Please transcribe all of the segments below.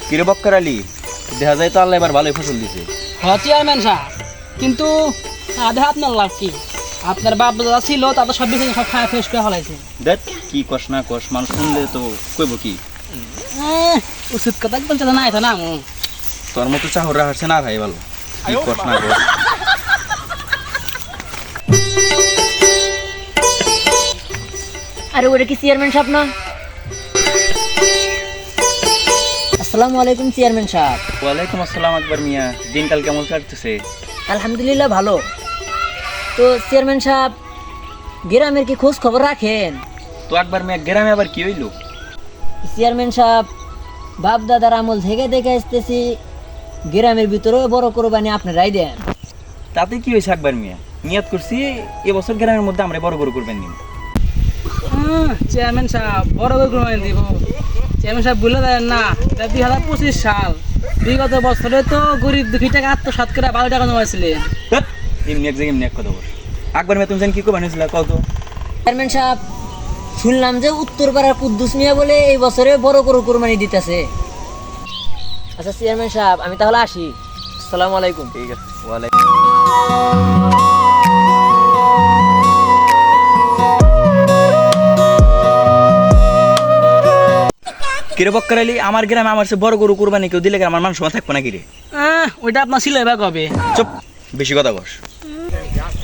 কিরে বক্কর আলী, দেখা যায় তো আল্লাহ এবার ভালোই ফসল দিছে। হ্যাঁ চেয়ারম্যান সাহেব, কিন্তু আধা আপনার লাভ কি? আপনার বাপ দাদা ছিল তা তো সব কিছু সব খায় ফ্রেশ করে ফেলাইছে। দেখ কি কস না কস, মানুষ শুনলে তো কইব কি। উচিত কথা বলছে না এটা না তোর মতো চাহর রাখছে না ভাই, ভালো কি কস না কস। আরে ওটা কি চেয়ারম্যান সাহেব না? আসসালামু আলাইকুম চেয়ারম্যান সাহেব। ওয়ালাইকুম আসসালাম আকবর মিয়া, দিনকাল কেমন কাটতেছে? আলহামদুলিল্লাহ ভালো। তো চেয়ারম্যান সাহেব, গ্রামের কি খোঁজ খবর রাখেন? তো আকবর মিয়া, গ্রামে আবার কি হইলো? চেয়ারম্যান সাহেব, বাপ দাদার আমল থেকে দেখে আসতেছি গ্রামের ভিতরেও বড় কোরবানি আপনারাই দেন। তাতে কি হয়েছে আকবর মিয়া? নিয়ত করছি এবছর গ্রামের মধ্যে আমরা বড় বড় করবেন নি। চেয়ারম্যান সাহেব বড় করে দিব। চেয়ারম্যান সাহেব ভুলে দেন না, এটা 2025 সাল। বিগত বছরে তো গরিব দুঃখী টাকা আত্মসাৎ করে 12 টাকা জমাইছিলেন। এমনি এক জায়গায় এমনি এক কথা বল। আকবর মিয়া, তুমি জান কি করবেন হয়েছিল কত? চেয়ারম্যান সাহেব, শুনলাম যে উত্তরপাড়ার কুদ্দুস মিয়া বলে এই বছরে বড় করে কোরবানি দিতেছে। আচ্ছা চেয়ারম্যান সাহেব, আমি তাহলে আসি। আসসালামু আলাইকুম। ঠিক আছে, ওয়ালাইকুম। কিরে বক্কর আলী, আমার গ্রামে আমার সে বড় গরু কুরবানি কেউ দিলে আমার মান সময় থাকবো না। কিরে ওইটা আপনার ছিল এবার কবে? চুপ, বেশি কথা বস।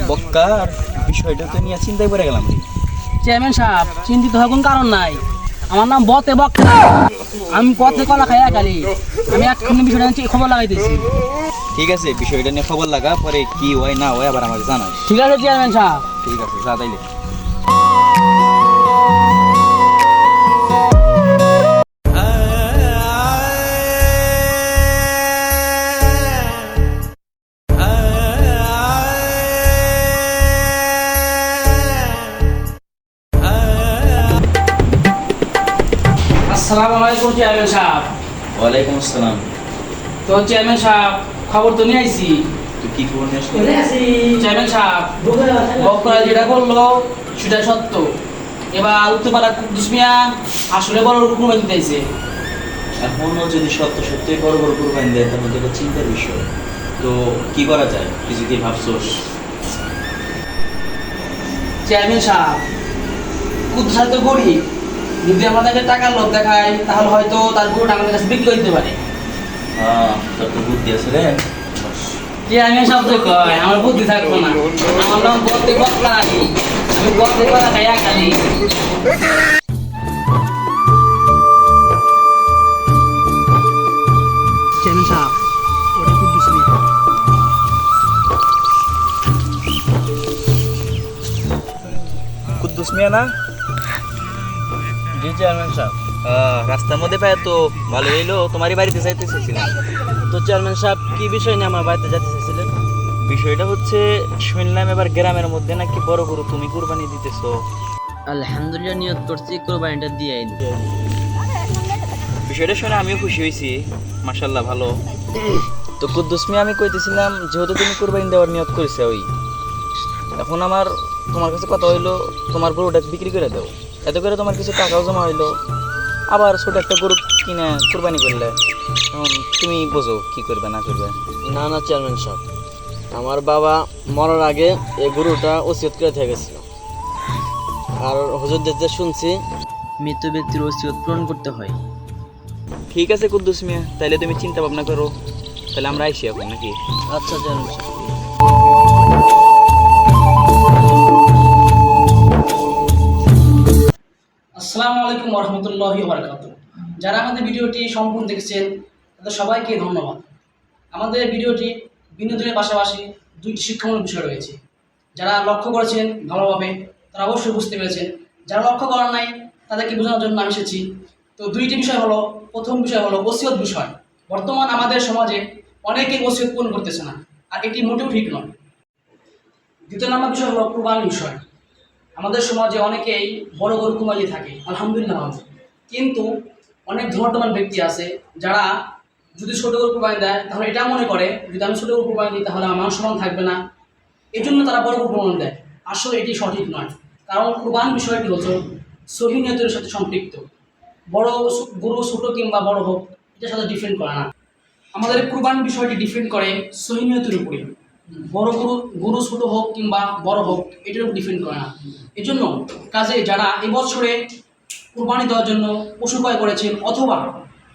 বক্কার বিষয়টা তো নিয়ে চিন্তাই করে গেলাম। চেয়ারম্যান সাহেব, চিন্তিত হওয়ার কোনো কারণ নাই। আমার নাম বতে বক্কা, আমি পথে কলা খাই খালি। আমি এক্ষুনি বিষয়টা নিয়ে খবর লাগাইতেছি। ঠিক আছে, বিষয়টা নিয়ে খবর লাগা, পরে কি হয় না হয় আবার আমাকে জানাই। ঠিক আছে চেয়ারম্যান সাহেব। ঠিক আছে, যা তাইলে। আসসালামু আলাইকুম চেয়ারম্যান সাহেব। ওয়ালাইকুম আসসালাম। তো চেয়ারম্যান সাহেব, খবর তো নিয়ে আইছি। তুই কি খবর নিয়ে আসলি? চেয়ারম্যান সাহেব, বক্করা যেটা বললো সেটা সত্য। এবার উত্তরপাড়া কুদ্দুস মিয়া আসলে বড় কুরবানি দিতেছে। এখনো যদি সত্য সত্যই বড় বড় কুরবানি দেয় তাহলে তো এটা চিন্তার বিষয়। তো কি করা যায়, কিছু কি ভাবছোস? চেয়ারম্যান সাহেব, কুদ্দুস তো গরিব, যদি আমাদেরকে টাকার লোভ দেখায় তাহলে হয়তো তার গরুটা আমাদের কাছে বিক্রি করে দিতে পারে। হ্যাঁ, তোর তো বুদ্ধি আছে রে। চেয়ারম্যান সাহেব তো কয় আমার বুদ্ধি থাকবো না। আমার নাম বলতে বক্কা আলী, আমি বলতে কথা খাইয়া খালি। চেয়ারম্যান সাহেব, ওটা কুদ্দুস মিয়া। কুদ্দুস মিয়া না? জি চেয়ারম্যান সাহেব। রাস্তার মধ্যে পায় তো ভালো হইলো, তোমারই বাড়িতে যাইতে চাইছিলাম। তো চেয়ারম্যান সাহেব, কি বিষয় নিয়ে আমার বাড়িতে যেতে চাইছিলেন? বিষয়টা হচ্ছে, শুনলাম এবার গ্রামের মধ্যে নাকি বড় গরু তুমি কুরবানি দিতেছো। আলহামদুলিল্লাহ, নিয়ত করছি কোরবানিটা দিয়ে আইন। বিষয়টা শুনে আমিও খুশি হয়েছি, মাশাল্লাহ ভালো। তো কুদ্দুস মিয়া, আমি কইতেছিলাম যেহেতু তুমি কুরবানি দেওয়ার নিয়ত করেছো, এখন আমার তোমার কাছে কথা হইলো তোমার গরুটা বিক্রি করে দাও, এত করে তোমার কিছু টাকাও জমা হইলো, আবার ছোট একটা গরু কিনে কুরবানি করলে। এখন তুমি বোঝো কি করবে না করবে। না না চেয়ারম্যান সাহেব, আমার বাবা মরার আগে এই গরুটা ওসিয়ত করে থেকে গেছিল। আর হুজুর দেখতে শুনছি মৃত ব্যক্তির ওসিয়ত পূরণ করতে হয়। ঠিক আছে কুদ্দুস মিয়া, তাইলে তুমি চিন্তা ভাবনা করো, তাহলে আমরা আইসি এখন নাকি? আচ্ছা চেয়ারম্যান সাহেব। আসসালামু আলাইকুম ওয়া রাহমাতুল্লাহি ওয়া বারাকাতুহু। যারা আমাদের ভিডিওটি সম্পূর্ণ দেখেছেন তাদের সবাইকে ধন্যবাদ। আমাদের ভিডিওটি বিনোদনের পাশাপাশি দুইটি শিক্ষামূলক বিষয় রয়েছে। যারা লক্ষ্য করেছেন ভালোভাবে তারা অবশ্যই বুঝতে পেরেছেন, যারা লক্ষ্য করার নাই তাদেরকে বোঝানোর জন্য আমি এসেছি। তো দুইটি বিষয় হলো, প্রথম বিষয় হলো ওসিয়ত বিষয়। বর্তমান আমাদের সমাজে অনেকেই ওসিয়ত পূরণ করতেছে না, আর এটি মোটেও ঠিক নয়। দ্বিতীয় নম্বর বিষয় হলো কুরবানি বিষয়। আমাদের সমাজে অনেকেই বড় গরু কুরবানি থাকে, আলহামদুলিল্লাহ, কিন্তু অনেক ধর্মমান ব্যক্তি আছে যারা যদি ছোটো গরু কুরবানি দেয় তাহলে এটা মনে করে যদি আমি ছোটো গরু কুরবানি দিই তাহলে আমার সমান থাকবে না, এই জন্য তারা বড় গরু কুরবানি দেয়। আসলে এটি সঠিক নয়, কারণ কুরবান বিষয়টি হচ্ছে সহিহ নিয়তের সাথে সম্পৃক্ত। বড় গরু ছোটো কিংবা বড় হোক, এটার সাথে ডিফেন্ড করে না। আমাদের কুরবানির বিষয়টি ডিফেন্ড করে সহিনিয়তের উপরে। বড় গরু ছোট হোক কিংবা বড় হোক, এটার উপর ডিফেন্ড করে না। এই জন্য কাজে যারা এবছরে কুরবানি দেওয়ার জন্য পশু ক্রয় করেছেন অথবা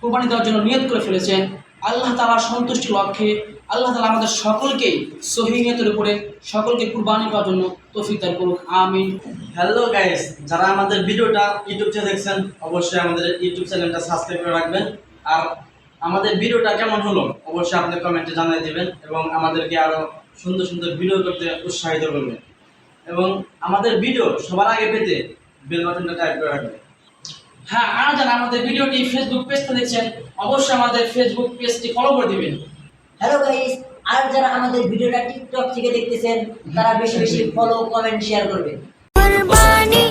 কুরবানি দেওয়ার জন্য নিয়ত করে ফেলেছেন, আল্লাহ তাআলার সন্তুষ্টির লক্ষ্যে আল্লাহ তাআলা আমাদের সকলকেই সহিহ নিয়তের উপরে সকলকে কুরবানি করার জন্য তৌফিক দান করুক, আমিন। হ্যালো গাইস, যারা আমাদের ভিডিওটা ইউটিউব থেকে দেখছেন অবশ্যই আমাদের ইউটিউব চ্যানেলটা সাবস্ক্রাইব করে রাখবেন। আর আমাদের ভিডিওটা কেমন হলো অবশ্যই আপনি কমেন্টে জানিয়ে দেবেন এবং আমাদেরকে আরও সুন্দর সুন্দর ভিডিও করতে উৎসাহিত করবেন। এবং আমাদের ভিডিও সবার আগে পেতে বেল বাটনটা টাইপ করে রাখবেন। হ্যাঁ, আর যারা আমাদের ভিডিওটি ফেসবুক পেজ থেকে দেখছেন অবশ্যই আমাদের ফেসবুক পেজটি ফলো করে দিবেন। হ্যালো গাইস, আর যারা আমাদের ভিডিওটা টিকটক থেকে দেখতেছেন তারা বেশি বেশি ফলো, কমেন্ট, শেয়ার করবেন। কুরবানি